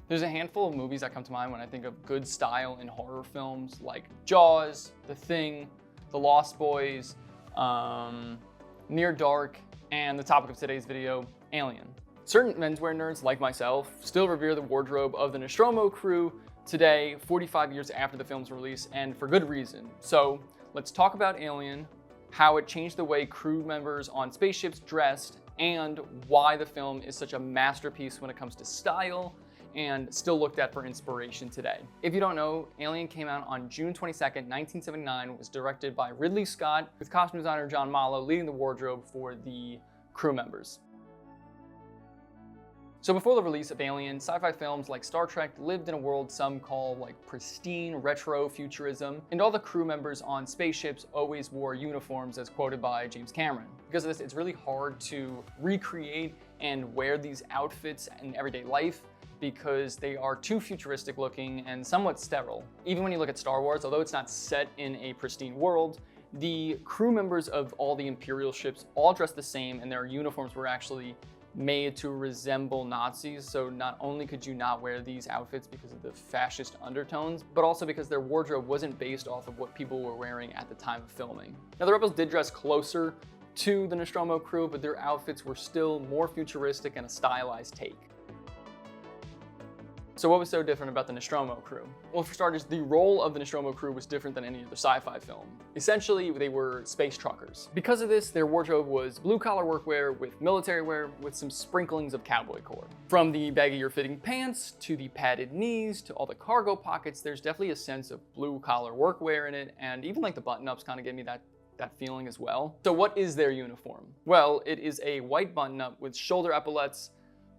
There's a handful of movies that come to mind when I think of good style in horror films, like Jaws, The Thing, The Lost Boys, Near Dark, and the topic of today's video, Alien. Certain menswear nerds like myself still revere the wardrobe of the Nostromo Crew today, 45 years after the film's release, and for good reason. So let's talk about Alien, how it changed the way crew members on spaceships dressed, and why the film is such a masterpiece when it comes to style and still looked at for inspiration today. If you don't know, Alien came out on June 22nd, 1979, was directed by Ridley Scott, with costume designer John Mallow leading the wardrobe for the crew members. So before the release of Alien, sci-fi films like Star Trek lived in a world some call like pristine retro futurism, and all the crew members on spaceships always wore uniforms, as quoted by James Cameron. Because of this, it's really hard to recreate and wear these outfits in everyday life, because they are too futuristic looking and somewhat sterile. Even when you look at Star Wars, although it's not set in a pristine world, the crew members of all the Imperial ships all dressed the same, and their uniforms were actually made to resemble Nazis. So not only could you not wear these outfits because of the fascist undertones, but also because their wardrobe wasn't based off of what people were wearing at the time of filming. Now, the rebels did dress closer to the Nostromo Crew, but their outfits were still more futuristic and a stylized take. So what was so different about the Nostromo Crew? Well, for starters, the role of the Nostromo Crew was different than any other sci-fi film. Essentially, they were space truckers. Because of this, their wardrobe was blue-collar workwear with military wear with some sprinklings of cowboy core. From the baggier fitting pants, to the padded knees, to all the cargo pockets, there's definitely a sense of blue-collar workwear in it, and even like the button-ups kind of give me that feeling as well. So what is their uniform? Well, it is a white button-up with shoulder epaulettes,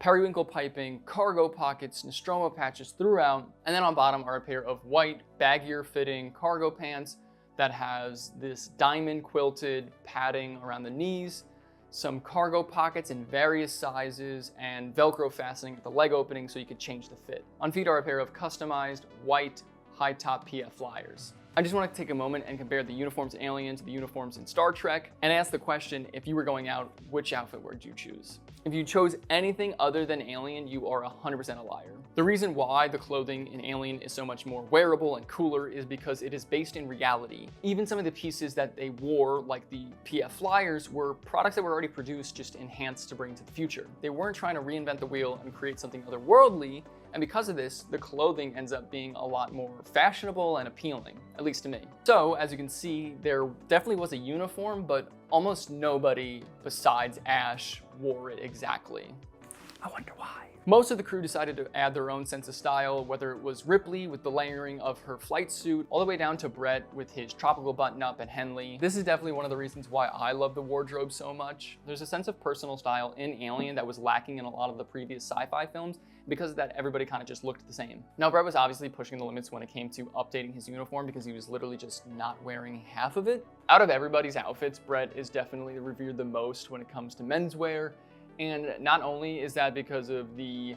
periwinkle piping, cargo pockets, Nostromo patches throughout, and then on bottom are a pair of white, baggier fitting cargo pants that has this diamond quilted padding around the knees, some cargo pockets in various sizes, and Velcro fastening at the leg opening so you could change the fit. On feet are a pair of customized white high-top PF flyers. I just want to take a moment and compare the uniforms in Alien to the uniforms in Star Trek, and ask the question, if you were going out, which outfit would you choose? If you chose anything other than Alien, you are 100% a liar. The reason why the clothing in Alien is so much more wearable and cooler is because it is based in reality. Even some of the pieces that they wore, like the PF flyers, were products that were already produced, just enhanced to bring to the future. They weren't trying to reinvent the wheel and create something otherworldly, and because of this, the clothing ends up being a lot more fashionable and appealing, at least to me. So, as you can see, there definitely was a uniform, but almost nobody besides Ash wore it exactly. I wonder why. Most of the crew decided to add their own sense of style, whether it was Ripley with the layering of her flight suit, all the way down to Brett with his tropical button-up, and Henley. This is definitely one of the reasons why I love the wardrobe so much. There's a sense of personal style in Alien that was lacking in a lot of the previous sci-fi films. Because of that, everybody kind of just looked the same. Now, Brett was obviously pushing the limits when it came to updating his uniform, because he was literally just not wearing half of it. Out of everybody's outfits, Brett is definitely revered the most when it comes to menswear. And not only is that because of the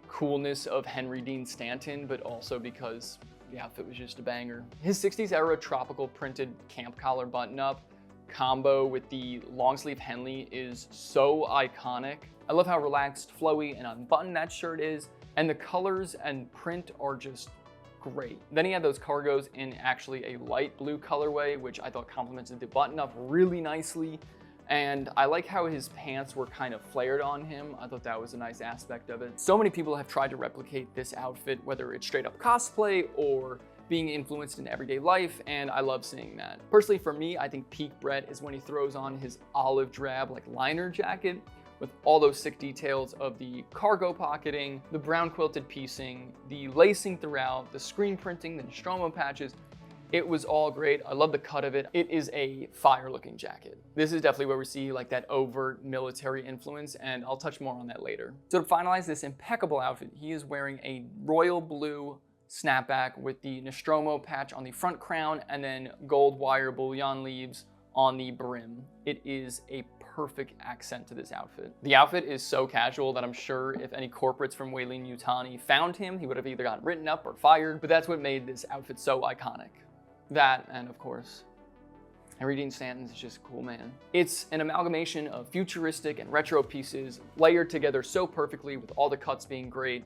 coolness of Henry Dean Stanton, but also because the outfit was just a banger. His 60s era tropical printed camp collar button-up combo with the long sleeve Henley is so iconic. I love how relaxed, flowy, and unbuttoned that shirt is, and the colors and print are just great. Then he had those cargos in actually a light blue colorway, which I thought complemented the button-up really nicely. And I like how his pants were kind of flared on him. I thought that was a nice aspect of it. So many people have tried to replicate this outfit, whether it's straight up cosplay or being influenced in everyday life, and I love seeing that. Personally, for me, I think peak Brett is when he throws on his olive drab like liner jacket with all those sick details of the cargo pocketing, the brown quilted piecing, the lacing throughout, the screen printing, the Nostromo patches. It was all great. I love the cut of it. It is a fire looking jacket. This is definitely where we see like that overt military influence, and I'll touch more on that later. So to finalize this impeccable outfit, he is wearing a royal blue snapback with the Nostromo patch on the front crown, and then gold wire bullion leaves on the brim. It is a perfect accent to this outfit. The outfit is so casual that I'm sure if any corporates from Weyland-Yutani found him, he would have either gotten written up or fired, but that's what made this outfit so iconic. That, and of course, Henry Dean Stanton's just a cool man. It's an amalgamation of futuristic and retro pieces layered together so perfectly with all the cuts being great.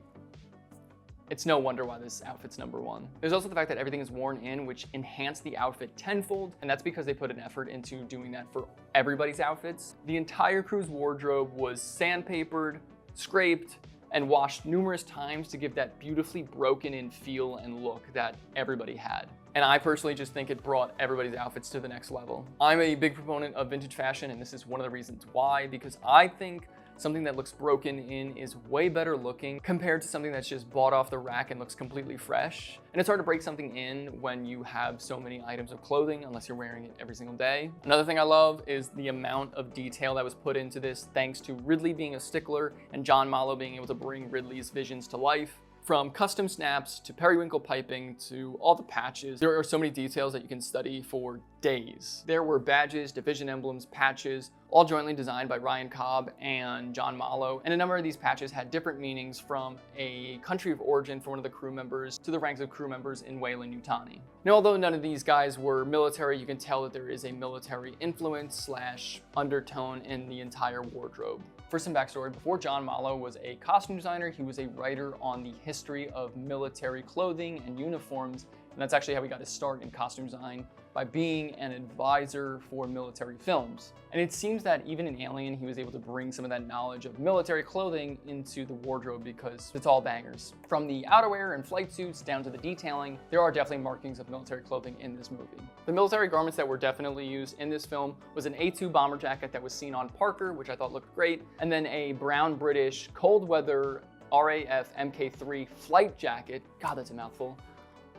It's no wonder why this outfit's #1. There's also the fact that everything is worn in, which enhanced the outfit tenfold, and that's because they put an effort into doing that for everybody's outfits. The entire crew's wardrobe was sandpapered, scraped, and washed numerous times to give that beautifully broken in feel and look that everybody had. And I personally just think it brought everybody's outfits to the next level. I'm a big proponent of vintage fashion, and this is one of the reasons why, because I think something that looks broken in is way better looking compared to something that's just bought off the rack and looks completely fresh. And it's hard to break something in when you have so many items of clothing unless you're wearing it every single day. Another thing I love is the amount of detail that was put into this thanks to Ridley being a stickler and John Mallow being able to bring Ridley's visions to life. From custom snaps to periwinkle piping to all the patches, there are so many details that you can study for days. There were badges, division emblems, patches, all jointly designed by Ryan Cobb and John Mallow, and a number of these patches had different meanings from a country of origin for one of the crew members to the ranks of crew members in Weyland-Yutani. Now, although none of these guys were military, you can tell that there is a military influence / undertone in the entire wardrobe. For some backstory, before John Mallow was a costume designer, he was a writer on the history of military clothing and uniforms, and that's actually how he got his start in costume design, by being an advisor for military films. And it seems that even in Alien, he was able to bring some of that knowledge of military clothing into the wardrobe because it's all bangers. From the outerwear and flight suits down to the detailing, there are definitely markings of military clothing in this movie. The military garments that were definitely used in this film was an A2 bomber jacket that was seen on Parker, which I thought looked great, and then a brown British cold weather RAF Mk3 flight jacket, God, that's a mouthful,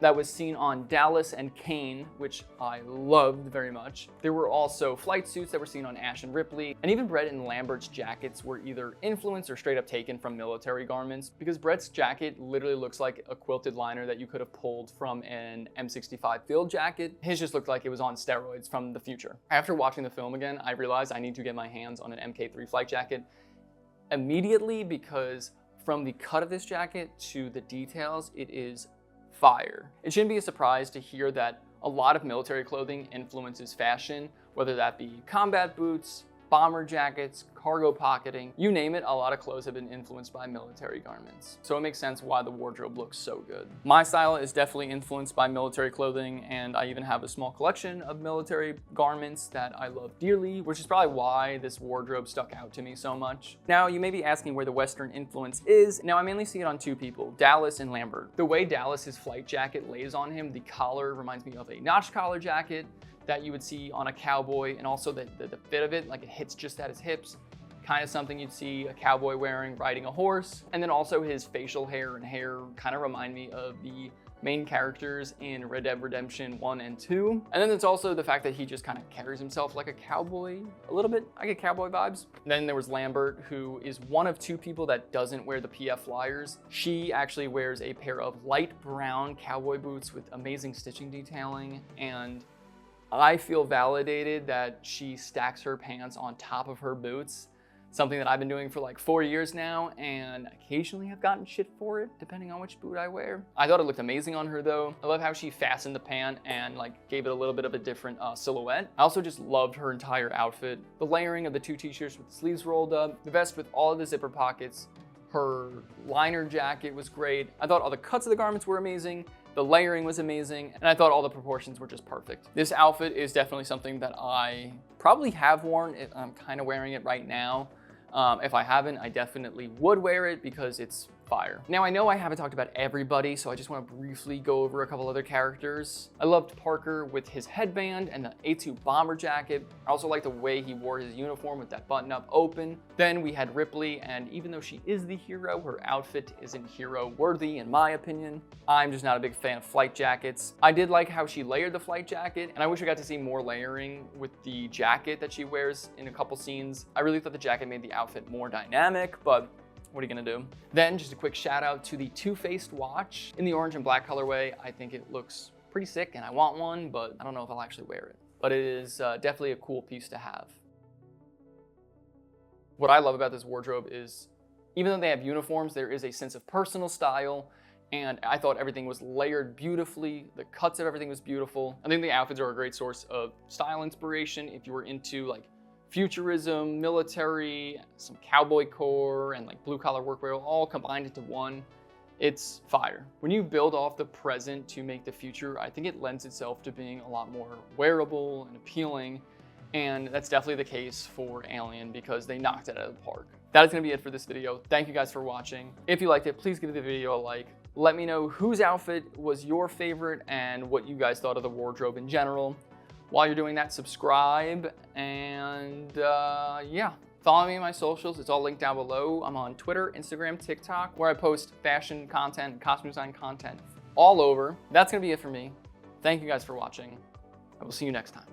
that was seen on Dallas and Kane, which I loved very much. There were also flight suits that were seen on Ash and Ripley, and even Brett and Lambert's jackets were either influenced or straight up taken from military garments, because Brett's jacket literally looks like a quilted liner that you could have pulled from an M65 field jacket. His just looked like it was on steroids from the future. After watching the film again, I realized I need to get my hands on an Mk3 flight jacket immediately, because from the cut of this jacket to the details, it is fire. It shouldn't be a surprise to hear that a lot of military clothing influences fashion, whether that be combat boots, bomber jackets, cargo pocketing, you name it, a lot of clothes have been influenced by military garments. So it makes sense why the wardrobe looks so good. My style is definitely influenced by military clothing, and I even have a small collection of military garments that I love dearly, which is probably why this wardrobe stuck out to me so much. Now, you may be asking where the Western influence is. Now, I mainly see it on two people, Dallas and Lambert. The way Dallas's flight jacket lays on him, the collar reminds me of a notch collar jacket that you would see on a cowboy, and also the fit of it, like it hits just at his hips, kind of something you'd see a cowboy wearing riding a horse. And then also his facial hair and hair kind of remind me of the main characters in Red Dead Redemption 1 and 2. And then there's also the fact that he just kind of carries himself like a cowboy a little bit. I get cowboy vibes. Then there was Lambert, who is one of two people that doesn't wear the PF flyers. She actually wears a pair of light brown cowboy boots with amazing stitching detailing, and I feel validated that she stacks her pants on top of her boots, something that I've been doing for like 4 years now, and occasionally have gotten shit for it, depending on which boot I wear. I thought it looked amazing on her though. I love how she fastened the pant and like gave it a little bit of a different silhouette. I also just loved her entire outfit. The layering of the two t-shirts with the sleeves rolled up, the vest with all of the zipper pockets, her liner jacket was great. I thought all the cuts of the garments were amazing. The layering was amazing, and I thought all the proportions were just perfect. This outfit is definitely something that I probably have worn. I'm kind of wearing it right now. If I haven't, I definitely would wear it because it's fire. Now, I know I haven't talked about everybody, so I just want to briefly go over a couple other characters. I loved Parker with his headband and the A2 bomber jacket. I also liked the way he wore his uniform with that button-up open. Then we had Ripley, and even though she is the hero, her outfit isn't hero-worthy in my opinion. I'm just not a big fan of flight jackets. I did like how she layered the flight jacket, and I wish I got to see more layering with the jacket that she wears in a couple scenes. I really thought the jacket made the outfit more dynamic, but what are you gonna do? Then just a quick shout out to the two-faced watch in the orange and black colorway. I think it looks pretty sick and I want one, but I don't know if I'll actually wear it. but it is definitely a cool piece to have. What I love about this wardrobe is, even though they have uniforms, there is a sense of personal style, and I thought everything was layered beautifully. The cuts of everything was beautiful. I think the outfits are a great source of style inspiration if you were into like futurism, military, some cowboy core, and like blue collar workwear all combined into one. It's fire. When you build off the present to make the future, I think it lends itself to being a lot more wearable and appealing. And that's definitely the case for Alien because they knocked it out of the park. That is gonna be it for this video. Thank you guys for watching. If you liked it, please give the video a like. Let me know whose outfit was your favorite and what you guys thought of the wardrobe in general. While you're doing that, subscribe and yeah. Follow me on my socials. It's all linked down below. I'm on Twitter, Instagram, TikTok, where I post fashion content, costume design content all over. That's gonna be it for me. Thank you guys for watching. I will see you next time.